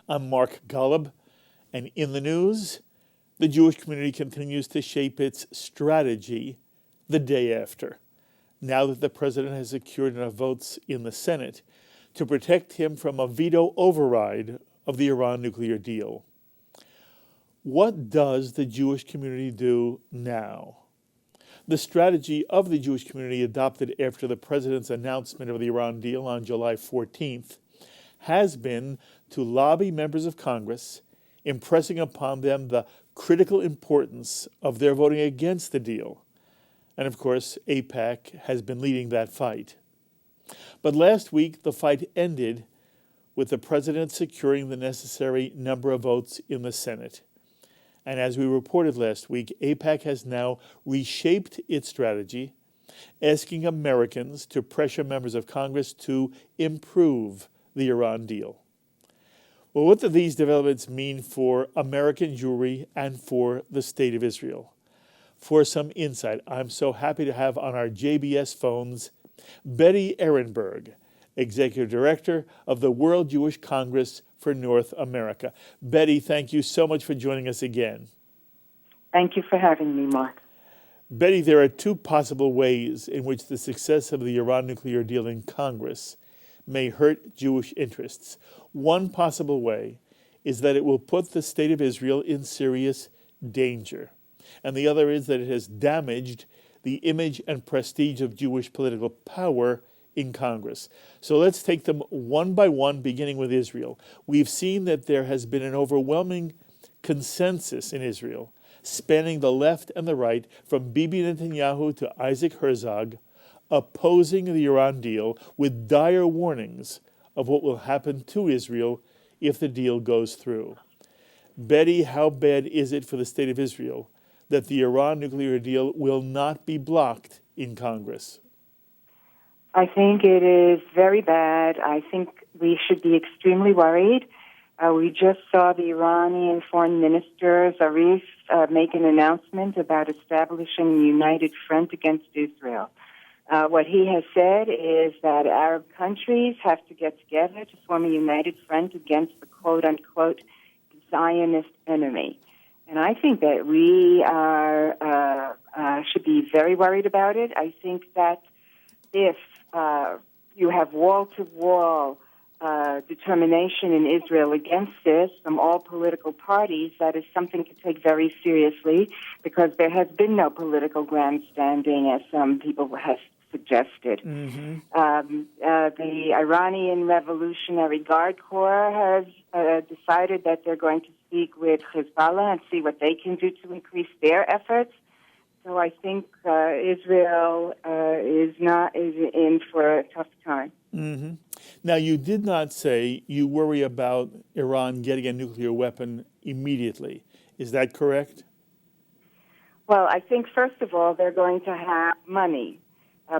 I'm Mark Golub, and in the news, the Jewish community continues to shape its strategy the day after, now that the president has secured enough votes in the Senate to protect him from a veto override of the Iran nuclear deal. What does the Jewish community do now? The strategy of the Jewish community adopted after the president's announcement of the Iran deal on July 14th has been to lobby members of Congress, impressing upon them the critical importance of their voting against the deal. And of course, AIPAC has been leading that fight. But last week, the fight ended with the president securing the necessary number of votes in the Senate. And as we reported last week, AIPAC has now reshaped its strategy, asking Americans to pressure members of Congress to improve the Iran deal. Well, what do these developments mean for American Jewry and for the State of Israel? For some insight, I'm so happy to have on our JBS phones Betty Ehrenberg, Executive Director of the World Jewish Congress for North America. Betty, thank you so much for joining us again. Thank you for having me, Mark. Betty, there are two possible ways in which the success of the Iran nuclear deal in Congress may hurt Jewish interests. One possible way is that it will put the State of Israel in serious danger. And the other is that it has damaged the image and prestige of Jewish political power in Congress. So let's take them one by one, beginning with Israel. We've seen that there has been an overwhelming consensus in Israel, spanning the left and the right, from Bibi Netanyahu to Isaac Herzog, opposing the Iran deal with dire warnings of what will happen to Israel if the deal goes through. Betty, how bad is it for the State of Israel that the Iran nuclear deal will not be blocked in Congress? I think it is very bad. I think we should be extremely worried. We just saw the Iranian Foreign Minister Zarif make an announcement about establishing a united front against Israel. What he has said is that Arab countries have to get together to form a united front against the quote-unquote Zionist enemy. And I think that we should be very worried about it. I think that if you have wall-to-wall determination in Israel against this from all political parties, that is something to take very seriously, because there has been no political grandstanding, as some people have suggested. Mm-hmm. The Iranian Revolutionary Guard Corps has decided that they're going to speak with Hezbollah and see what they can do to increase their efforts. So I think Israel is in for a tough time. Mm-hmm. Now, you did not say you worry about Iran getting a nuclear weapon immediately. Is that correct? Well, I think, first of all, they're going to have money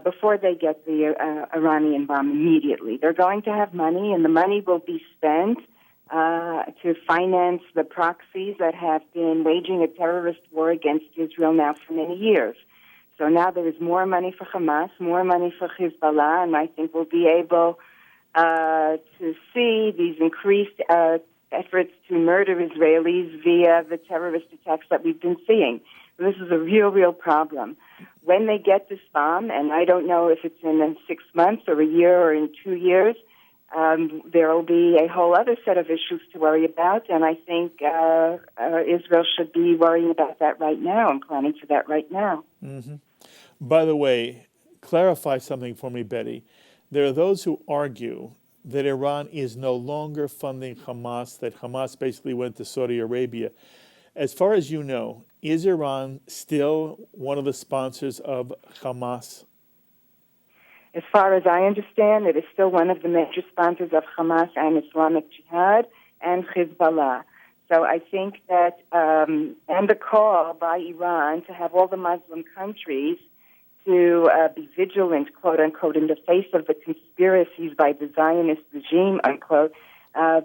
before they get the Iranian bomb immediately. They're going to have money, and the money will be spent to finance the proxies that have been waging a terrorist war against Israel now for many years. So now there is more money for Hamas, more money for Hezbollah, and I think we'll be able to see these increased efforts to murder Israelis via the terrorist attacks that we've been seeing. This is a real problem. When they get this bomb, and I don't know if it's in 6 months or a year or in 2 years, there will be a whole other set of issues to worry about, and I think Israel should be worrying about that right now and planning for that right now. Mm-hmm. By the way, clarify something for me, Betty. There are those who argue that Iran is no longer funding Hamas, that Hamas basically went to Saudi Arabia. As far as you know, is Iran still one of the sponsors of Hamas? As far as I understand, it is still one of the major sponsors of Hamas and Islamic Jihad and Hezbollah. So I think that, and the call by Iran to have all the Muslim countries to be vigilant, quote unquote, in the face of the conspiracies by the Zionist regime, unquote,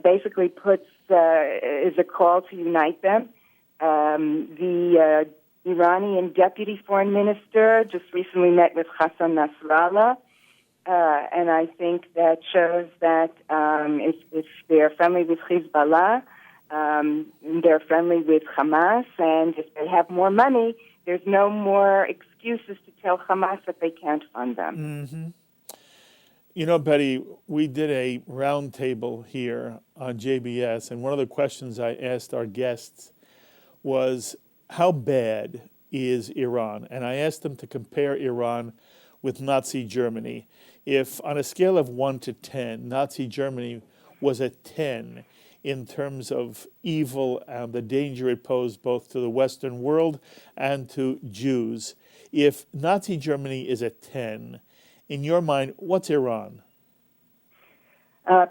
basically is a call to unite them. The Iranian deputy foreign minister just recently met with Hassan Nasrallah. and I think that shows that if they're friendly with Hezbollah, they're friendly with Hamas, and if they have more money, there's no more excuses to tell Hamas that they can't fund them. Mm-hmm. You know, Betty, we did a roundtable here on JBS, and one of the questions I asked our guests was, how bad is Iran? And I asked them to compare Iran with Nazi Germany. If on a scale of 1 to 10, Nazi Germany was a 10 in terms of evil and the danger it posed both to the Western world and to Jews, if Nazi Germany is a 10, in your mind, what's Iran?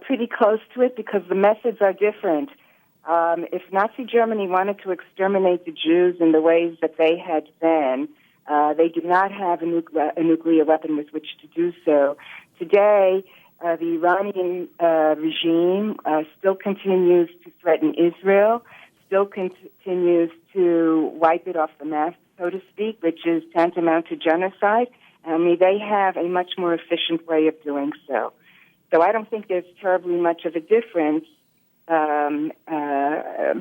Pretty close to it, because the methods are different. If Nazi Germany wanted to exterminate the Jews in the ways that they had then, they did not have a nuclear weapon with which to do so. Today, the Iranian regime still continues to threaten Israel, still continues to wipe it off the map, so to speak, which is tantamount to genocide. I mean, they have a much more efficient way of doing so. So I don't think there's terribly much of a difference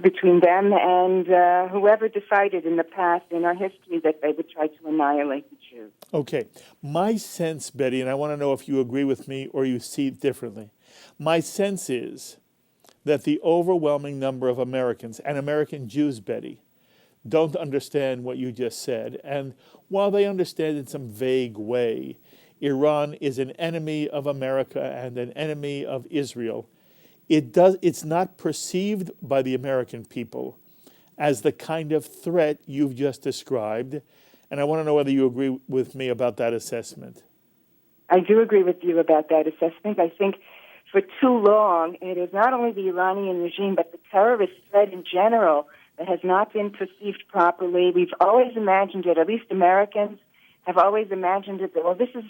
between them and whoever decided in the past, in our history, that they would try to annihilate the Jews. Okay. My sense, Betty, and I want to know if you agree with me or you see it differently. My sense is that the overwhelming number of Americans, and American Jews, Betty, don't understand what you just said. And while they understand in some vague way, Iran is an enemy of America and an enemy of Israel, it's not perceived by the American people as the kind of threat you've just described. And I want to know whether you agree with me about that assessment. I do agree with you about that assessment. I think for too long, it is not only the Iranian regime, but the terrorist threat in general that has not been perceived properly. We've always imagined it, at least Americans have always imagined it, that, well, this is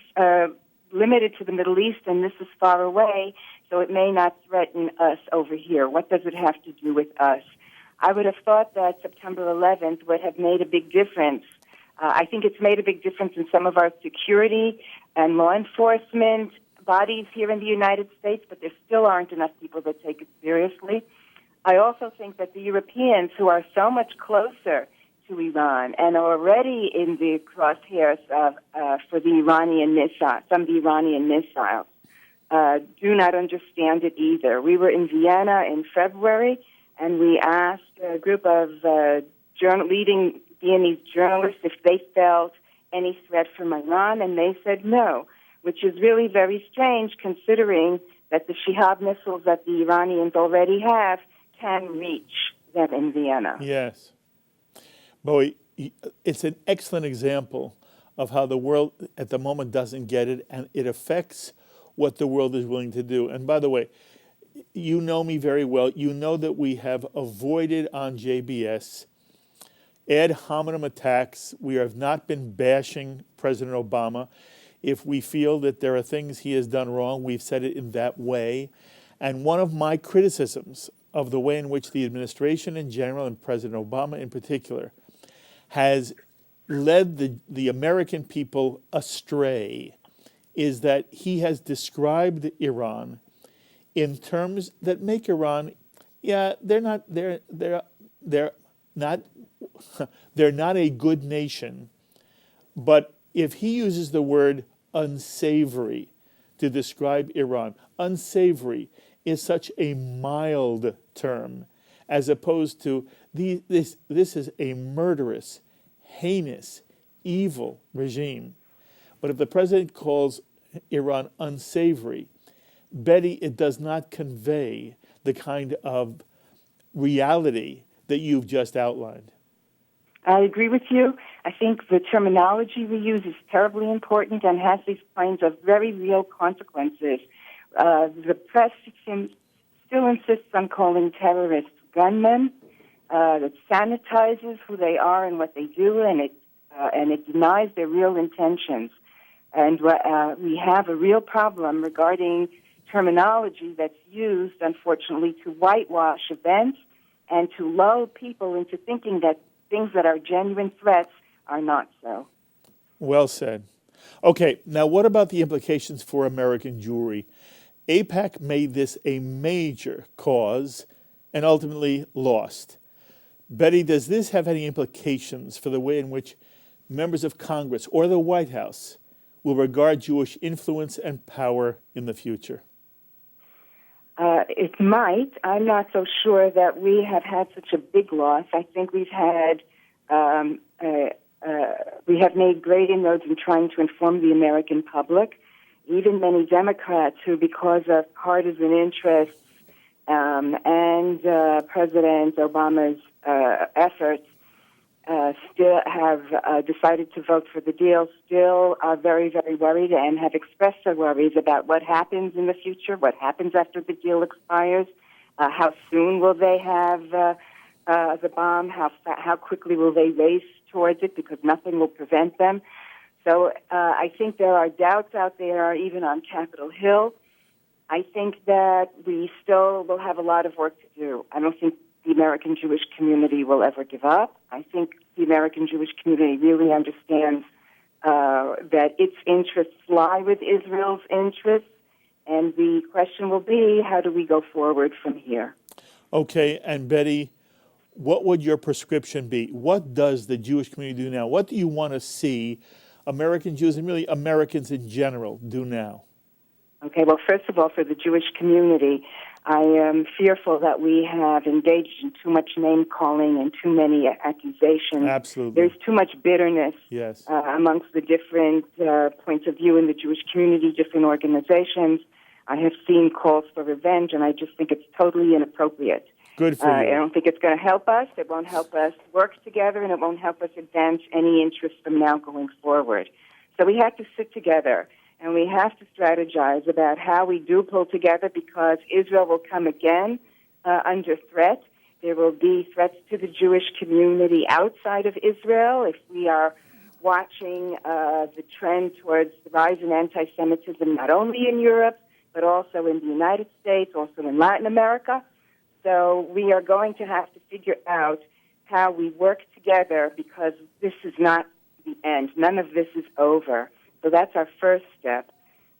limited to the Middle East and this is far away, so it may not threaten us over here. What does it have to do with us? I would have thought that September 11th would have made a big difference. I think it's made a big difference in some of our security and law enforcement bodies here in the United States, but there still aren't enough people that take it seriously. I also think that the Europeans, who are so much closer to Iran and are already in the crosshairs for the Iranian missiles, some of the Iranian missiles, do not understand it either. We were in Vienna in February, and we asked a group of leading Viennese journalists if they felt any threat from Iran, and they said no, which is really very strange considering that the Shihab missiles that the Iranians already have can reach them in Vienna. Yes. Bowie, it's an excellent example of how the world at the moment doesn't get it, and it affects what the world is willing to do. And by the way, you know me very well. You know that we have avoided on JBS ad hominem attacks. We have not been bashing President Obama. If we feel that there are things he has done wrong, we've said it in that way. And one of my criticisms of the way in which the administration in general and President Obama in particular has led the American people astray is that he has described Iran in terms that make Iran, they're not a good nation. But if he uses the word unsavory to describe Iran, unsavory is such a mild term, as opposed to this is a murderous, heinous, evil regime. But if the president calls Iran unsavory, Betty, it does not convey the kind of reality that you've just outlined. I agree with you. I think the terminology we use is terribly important and has these kinds of very real consequences. The press still insists on calling terrorists gunmen. That sanitizes who they are and what they do, and it denies their real intentions. And we have a real problem regarding terminology that's used, unfortunately, to whitewash events and to lull people into thinking that things that are genuine threats are not so. Well said. Okay, now what about the implications for American Jewry? AIPAC made this a major cause and ultimately lost. Betty, does this have any implications for the way in which members of Congress or the White House will regard Jewish influence and power in the future? It might. I'm not so sure that we have had such a big loss. I think we have made great inroads in trying to inform the American public. Even many Democrats who, because of partisan interests and President Obama's efforts, still have decided to vote for the deal, still are very, very worried and have expressed their worries about what happens in the future, what happens after the deal expires, how soon will they have the bomb, how quickly will they race towards it, because nothing will prevent them. So I think there are doubts out there, even on Capitol Hill. I think that we still will have a lot of work to do. I don't think the American Jewish community will ever give up. I think the American Jewish community really understands that its interests lie with Israel's interests, and the question will be, how do we go forward from here? Okay, and Betty, what would your prescription be? What does the Jewish community do now? What do you want to see American Jews and really Americans in general do now? Okay, well, first of all, for the Jewish community, I am fearful that we have engaged in too much name-calling and too many accusations. Absolutely. There's too much bitterness Yes. Amongst the different points of view in the Jewish community, different organizations. I have seen calls for revenge, and I just think it's totally inappropriate. Good for you. I don't think it's going to help us. It won't help us work together, and it won't help us advance any interest from now going forward. So we have to sit together, and we have to strategize about how we do pull together, because Israel will come again under threat. There will be threats to the Jewish community outside of Israel. If we are watching the trend towards the rise in anti-Semitism, not only in Europe, but also in the United States, also in Latin America. So we are going to have to figure out how we work together, because this is not the end. None of this is over. So that's our first step.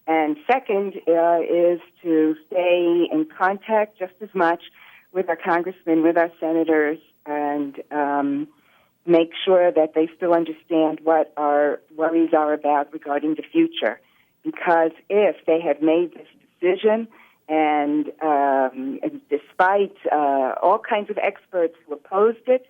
And second is to stay in contact just as much with our congressmen, with our senators, and make sure that they still understand what our worries are about regarding the future. Because if they have made this decision, and despite all kinds of experts who opposed it,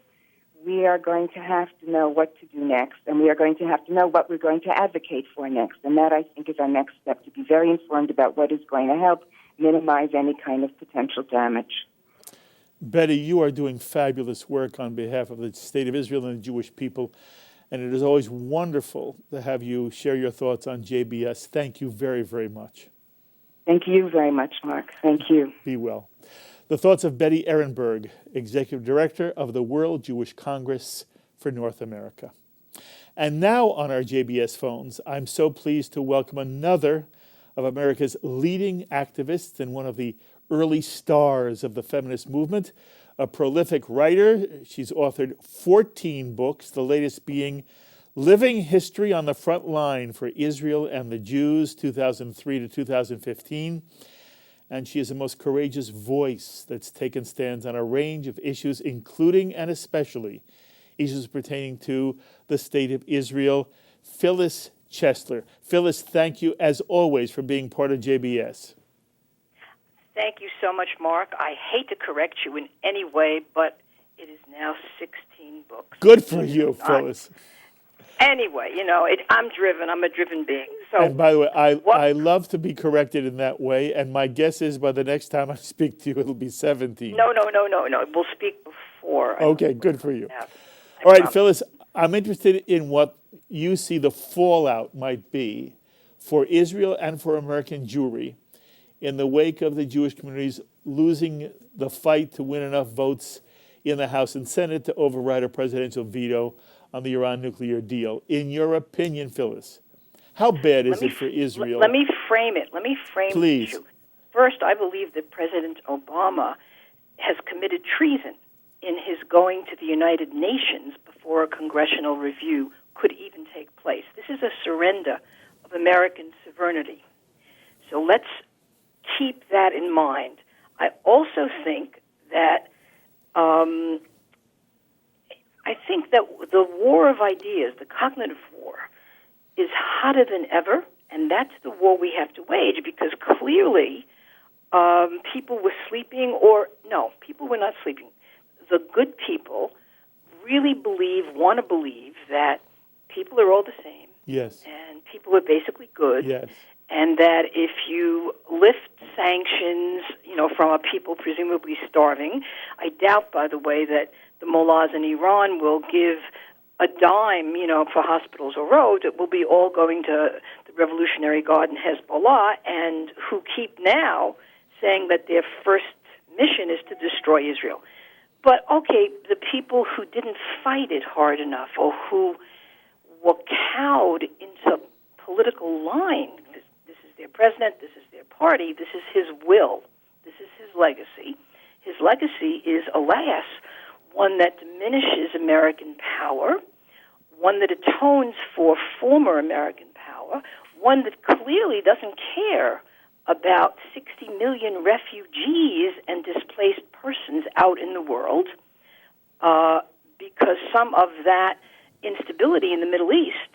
we are going to have to know what to do next, and we are going to have to know what we're going to advocate for next. And that, I think, is our next step, to be very informed about what is going to help minimize any kind of potential damage. Betty, you are doing fabulous work on behalf of the State of Israel and the Jewish people, and it is always wonderful to have you share your thoughts on JBS. Thank you very, very much. Thank you very much, Mark. Thank you. Be well. The thoughts of Betty Ehrenberg, Executive Director of the World Jewish Congress for North America. And now on our JBS phones, I'm so pleased to welcome another of America's leading activists and one of the early stars of the feminist movement, a prolific writer. She's authored 14 books, the latest being Living History on the Front Line for Israel and the Jews, 2003 to 2015. And she is the most courageous voice that's taken stands on a range of issues, including and especially issues pertaining to the State of Israel. Phyllis Chesler. Phyllis, thank you, as always, for being part of JBS. Thank you so much, Mark. I hate to correct you in any way, but it is now 16 books. Good for you, Phyllis. Anyway, I'm driven. I'm a driven being. So, and by the way, I love to be corrected in that way, and my guess is by the next time I speak to you, it'll be 17. No. We'll speak before. Okay, good for you. All right, Phyllis, I'm interested in what you see the fallout might be for Israel and for American Jewry in the wake of the Jewish communities losing the fight to win enough votes in the House and Senate to override a presidential veto on the Iran nuclear deal. In your opinion, Phyllis, how bad is it for Israel? Let me frame it. Please. The issue. First, I believe that President Obama has committed treason in his going to the United Nations before a congressional review could even take place. This is a surrender of American sovereignty. So let's keep that in mind. I also think that the war of ideas, the cognitive war, is hotter than ever, and that's the war we have to wage, because clearly people were sleeping, people were not sleeping. The good people really want to believe that people are all the same. Yes. And people are basically good. Yes. And that if you lift sanctions, from a people presumably starving, I doubt, by the way, that the mullahs in Iran will give a dime, for hospitals or roads. It will be all going to the Revolutionary Guard and Hezbollah, and who keep now saying that their first mission is to destroy Israel. But, okay, the people who didn't fight it hard enough, or who were cowed into political line, this is their president, this is their party, this is his will, this is his legacy. His legacy is, alas, one that diminishes American power, one that atones for former American power, one that clearly doesn't care about 60 million refugees and displaced persons out in the world, because some of that instability in the Middle East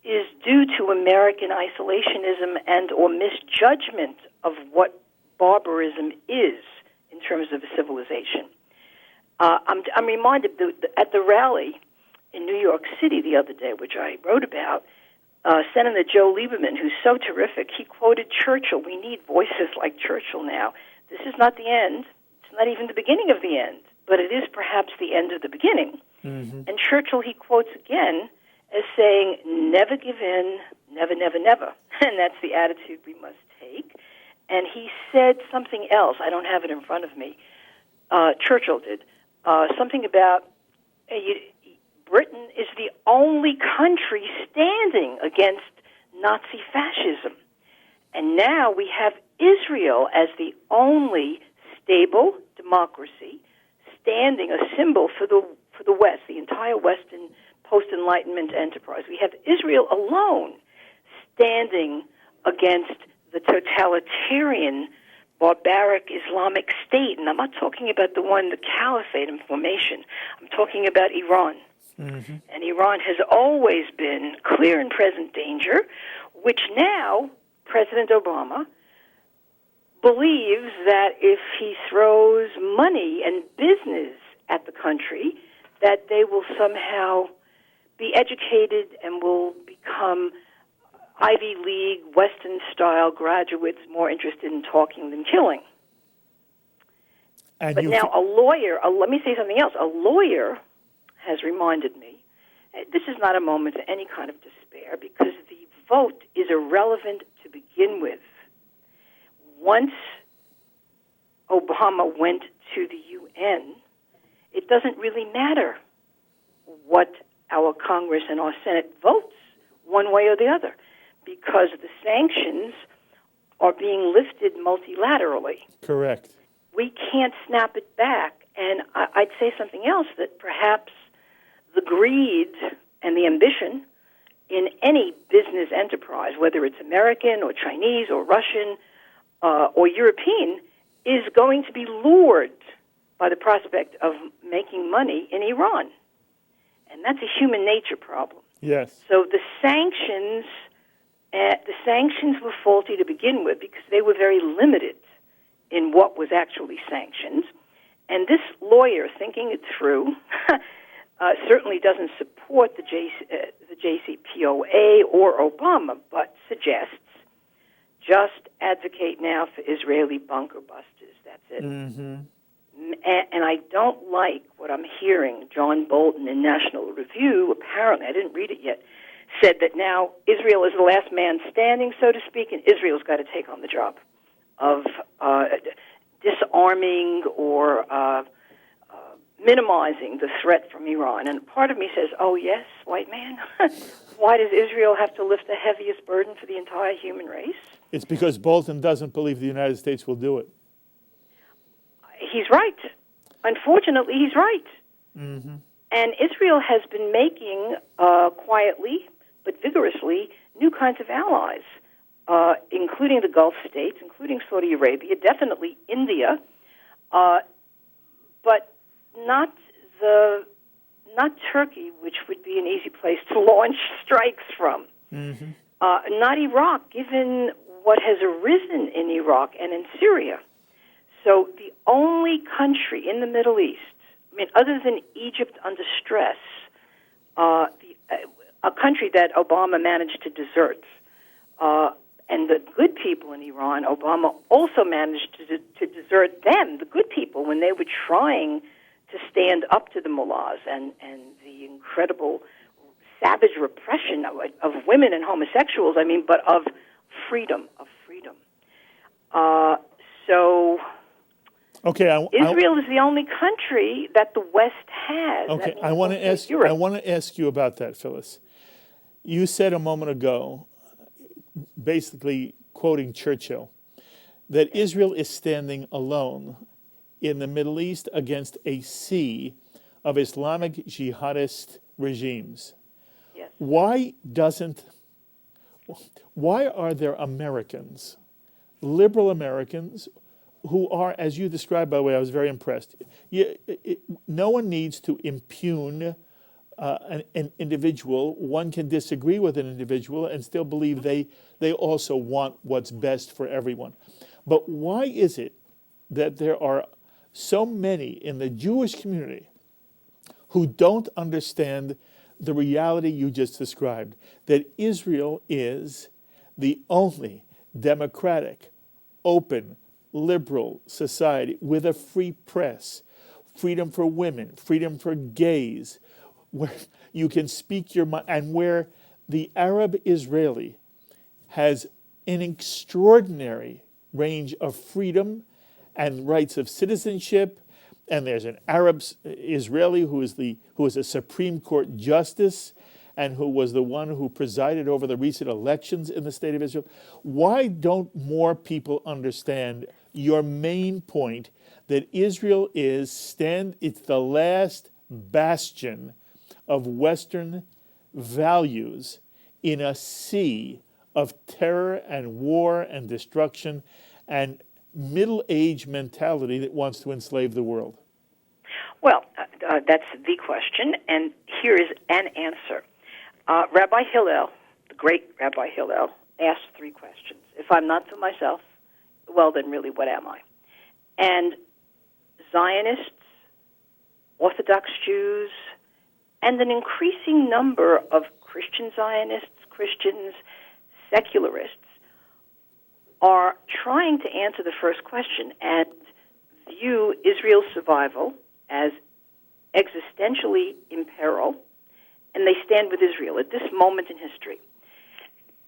is due to American isolationism and or misjudgment of what barbarism is in terms of a civilization. I'm reminded at the rally in New York City the other day, which I wrote about, Senator Joe Lieberman, who's so terrific, he quoted Churchill. We need voices like Churchill now. This is not the end. It's not even the beginning of the end, but it is perhaps the end of the beginning. Mm-hmm. And Churchill, he quotes again as saying, never give in, never, never, never. And that's the attitude we must take. And he said something else. I don't have it in front of me. Churchill did. Something about Britain is the only country standing against Nazi fascism. And now we have Israel as the only stable democracy standing, a symbol for the West, the entire Western post-Enlightenment enterprise. We have Israel alone standing against the totalitarian, barbaric Islamic State. And I'm not talking about the caliphate in formation. I'm talking about Iran. Mm-hmm. And Iran has always been clear and present danger, which now President Obama believes that if he throws money and business at the country, that they will somehow be educated and will become Ivy League, Western-style graduates more interested in talking than killing. But now a lawyer, let me say something else, a lawyer has reminded me, this is not a moment of any kind of despair, because the vote is irrelevant to begin with. Once Obama went to the UN, it doesn't really matter what our Congress and our Senate votes one way or the other, because the sanctions are being lifted multilaterally. Correct. We can't snap it back. And I'd say something else, that perhaps the greed and the ambition in any business enterprise, whether it's American or Chinese or Russian or European, is going to be lured by the prospect of making money in Iran. And that's a human nature problem. Yes. So the sanctions were faulty to begin with because they were very limited in what was actually sanctioned. And this lawyer, thinking it through, certainly doesn't support the JCPOA or Obama, but suggests just advocate now for Israeli bunker busters. That's it. Mm-hmm. And I don't like what I'm hearing. John Bolton in National Review, apparently, I didn't read it yet, said that now Israel is the last man standing, so to speak, and Israel's got to take on the job of disarming or minimizing the threat from Iran. And part of me says, oh, yes, white man, why does Israel have to lift the heaviest burden for the entire human race? It's because Bolton doesn't believe the United States will do it. He's right. Unfortunately, he's right. And Israel has been making, quietly but vigorously, new kinds of allies, including the Gulf states, including Saudi Arabia, definitely India, but not Turkey, which would be an easy place to launch strikes from. Mm-hmm. Not Iraq, given what has arisen in Iraq and in Syria. So the only country in the Middle East, I mean, other than Egypt under stress, a country that Obama managed to desert, and the good people in Iran, Obama also managed to desert them, the good people, when they were trying to stand up to the mullahs and the incredible savage repression of women and homosexuals, but of freedom. Okay, Israel is the only country that the West has. Okay, I want to ask you about that, Phyllis. You said a moment ago, basically quoting Churchill, that Israel is standing alone in the Middle East against a sea of Islamic jihadist regimes. Yes. Why are there Americans, liberal Americans, who are, as you described, by the way, I was very impressed. No one needs to impugn an individual. One can disagree with an individual and still believe they also want what's best for everyone. But why is it that there are so many in the Jewish community who don't understand the reality you just described, that Israel is the only democratic, open, liberal society with a free press, freedom for women, freedom for gays, where you can speak your mind, and where the Arab Israeli has an extraordinary range of freedom and rights of citizenship, and there's an Arab Israeli who is a Supreme Court justice and who was the one who presided over the recent elections in the state of Israel. Why don't more people understand your main point that Israel it's the last bastion of Western values in a sea of terror and war and destruction and middle-age mentality that wants to enslave the world? Well, that's the question, and here is an answer. Rabbi Hillel, the great Rabbi Hillel, asked three questions. If I'm not to myself, well, then really, what am I? And Zionists, Orthodox Jews, and an increasing number of Christian Zionists, Christians, secularists, are trying to answer the first question and view Israel's survival as existentially in peril, and they stand with Israel at this moment in history.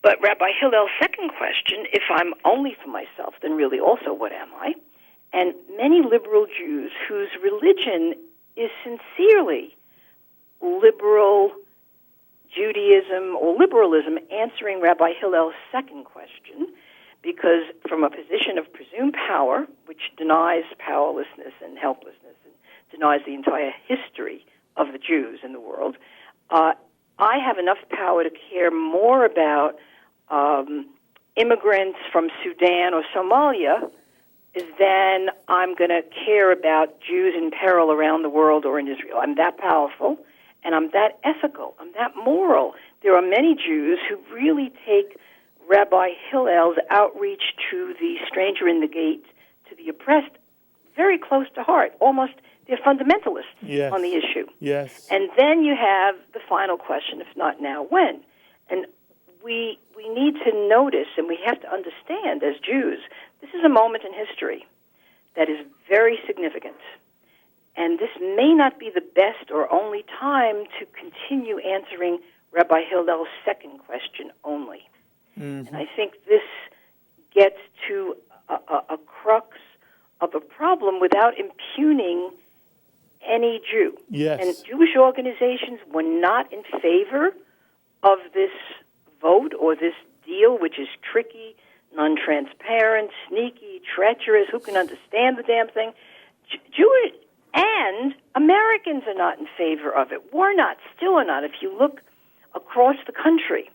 But Rabbi Hillel's second question, if I'm only for myself, then really also what am I? And many liberal Jews whose religion is sincerely liberal Judaism or liberalism, answering Rabbi Hillel's second question, because from a position of presumed power, which denies powerlessness and helplessness and denies the entire history of the Jews in the world, I have enough power to care more about immigrants from Sudan or Somalia than I'm going to care about Jews in peril around the world or in Israel. I'm that powerful, and I'm that ethical. I'm that moral. There are many Jews who really take Rabbi Hillel's outreach to the stranger in the gate, to the oppressed, very close to heart. Almost, they're fundamentalists on the issue. Yes. And then you have the final question, if not now, when? And we need to notice, and we have to understand as Jews, this is a moment in history that is very significant. And this may not be the best or only time to continue answering Rabbi Hillel's second question only. Mm-hmm. And I think this gets to a crux of a problem without impugning any Jew. Yes. And Jewish organizations were not in favor of this vote or this deal, which is tricky, non-transparent, sneaky, treacherous. Who can understand the damn thing? Jewish and Americans are not in favor of it. We're not, still are not. If you look across the country,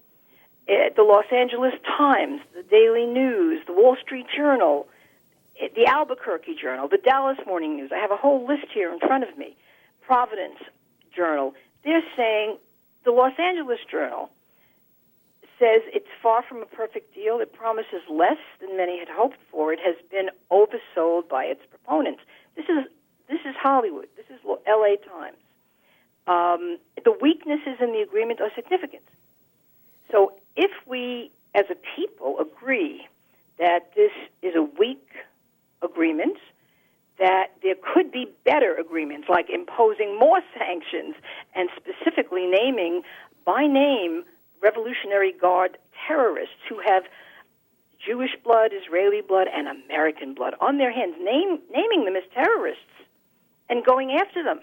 the Los Angeles Times, the Daily News, the Wall Street Journal, the Albuquerque Journal, the Dallas Morning News. I have a whole list here in front of me. Providence Journal. They're saying the Los Angeles Journal says it's far from a perfect deal. It promises less than many had hoped for. It has been oversold by its proponents. This is Hollywood. This is L.A. Times. The weaknesses in the agreement are significant. So if we, as a people, agree that this is a weak agreement, that there could be better agreements, like imposing more sanctions and specifically naming by name Revolutionary Guard terrorists who have Jewish blood, Israeli blood, and American blood on their hands, naming them as terrorists and going after them.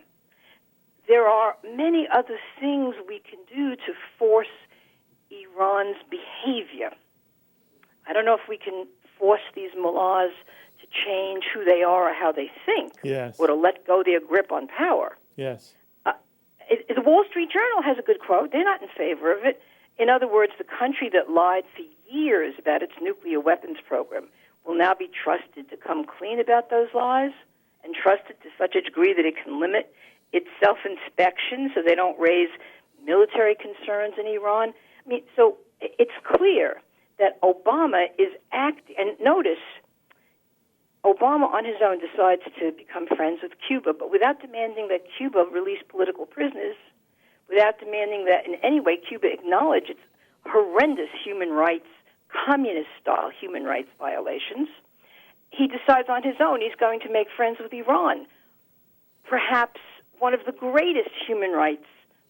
There are many other things we can do to force Iran's behavior. I don't know if we can force these mullahs to change who they are or how they think, Yes. or to let go their grip on power. Yes. The Wall Street Journal has a good quote. They're not in favor of it. In other words, the country that lied for years about its nuclear weapons program will now be trusted to come clean about those lies, and trusted to such a degree that it can limit its self-inspection so they don't raise military concerns in Iran. I mean, so it's clear that Obama is acting, and notice, Obama on his own decides to become friends with Cuba, but without demanding that Cuba release political prisoners, without demanding that in any way Cuba acknowledge its horrendous human rights, communist-style human rights violations. He decides on his own he's going to make friends with Iran, perhaps one of the greatest human rights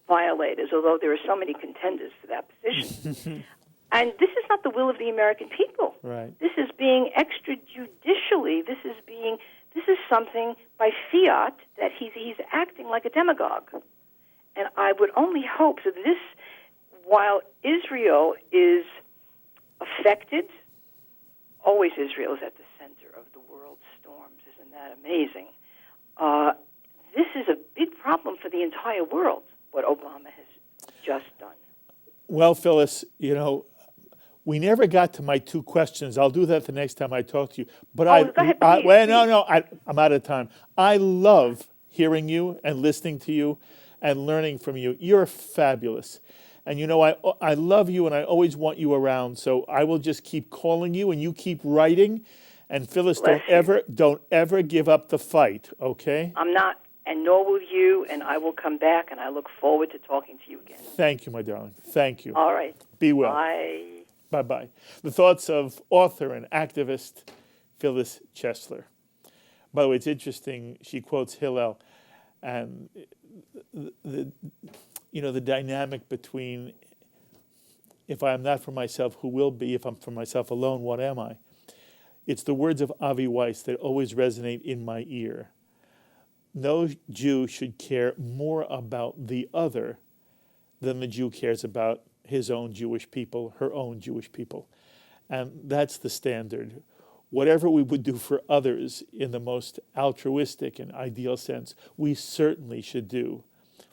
violators, although there are so many contenders for that position. And this is not the will of the American people. Right. This is being extrajudicially, this is something by fiat that he's acting like a demagogue. And I would only hope that this, while Israel is affected, always Israel is at the center of the world's storms. Isn't that amazing? This is a big problem for the entire world, what Obama has just done. Well, Phyllis, we never got to my two questions. I'll do that the next time I talk to you. But go ahead, please. I'm out of time. I love hearing you and listening to you and learning from you. You're fabulous. And I love you and I always want you around. So I will just keep calling you and you keep writing. And Phyllis, don't ever give up the fight, okay? I'm not, and nor will you, and I will come back, and I look forward to talking to you again. Thank you, my darling. Thank you. All right. Be well. Bye. Bye-bye. The thoughts of author and activist Phyllis Chesler. By the way, it's interesting. She quotes Hillel, and the dynamic between if I am not for myself, who will be? If I'm for myself alone, what am I? It's the words of Avi Weiss that always resonate in my ear. No Jew should care more about the other than the Jew cares about his own Jewish people, her own Jewish people. And that's the standard. Whatever we would do for others in the most altruistic and ideal sense, we certainly should do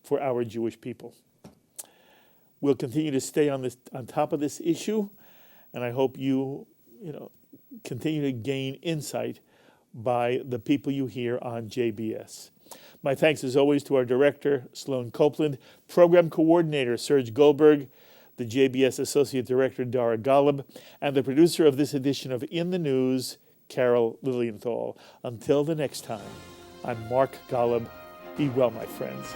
for our Jewish people. We'll continue to stay on top of this issue, and I hope you continue to gain insight by the people you hear on JBS. My thanks, as always, to our director, Sloan Copeland, program coordinator, Serge Goldberg, the JBS Associate Director, Dara Golub, and the producer of this edition of In the News, Carol Lilienthal. Until the next time, I'm Mark Golub. Be well, my friends.